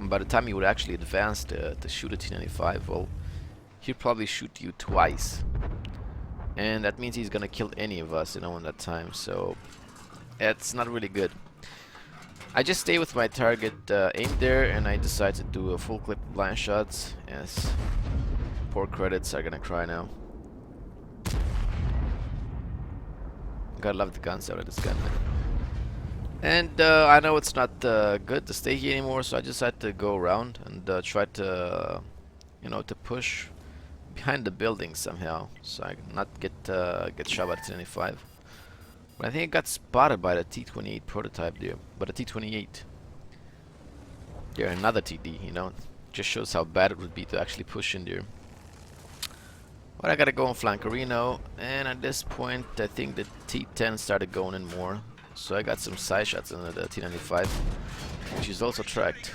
And by the time you would actually advance to shoot a T-95, well, he'd probably shoot you twice. And that means he's gonna kill any of us, you know, in that time, so it's not really good. I just stay with my target aimed there, and I decide to do a full clip blind shots. Yes, poor credits are gonna cry now. Gotta love the guns out of this gun. And I know it's not good to stay here anymore, so I decided to go around and try to, you know, to push behind the building somehow, so I not get shot by the T-95. But I think I got spotted by the T-28 prototype there, but the T-28. Yeah, another TD, you know, just shows how bad it would be to actually push in there. But I gotta go on Flankerino, and at this point I think the T-10 started going in more, so I got some side shots on the T-95, which is also tracked.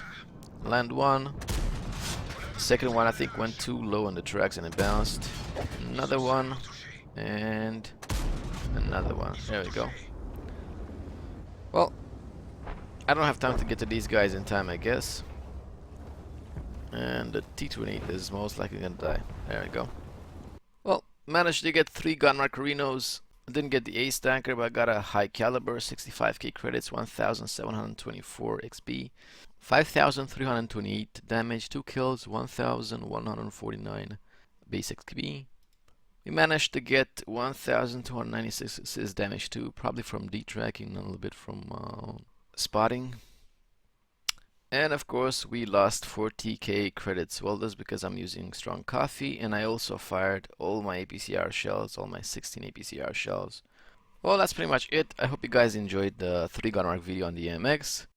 Land one. Second one I think went too low on the tracks and it bounced. Another one, and another one. There we go. Well, I don't have time to get to these guys in time, I guess. And the T-28 is most likely gonna die. There we go. Well, managed to get 3 gun Marcarinos. I didn't get the ace tanker, but I got a high caliber, 65k credits, 1724 XP, 5328 damage, 2 kills, 1149 base XP. We managed to get 1296 assist damage too, probably from D-tracking, a little bit from spotting. And of course we lost 40k credits. Well, that's because I'm using strong coffee, and I also fired all my APCR shells, all my 16 APCR shells. Well, that's pretty much it. I hope you guys enjoyed the 3 gun arc video on the AMX.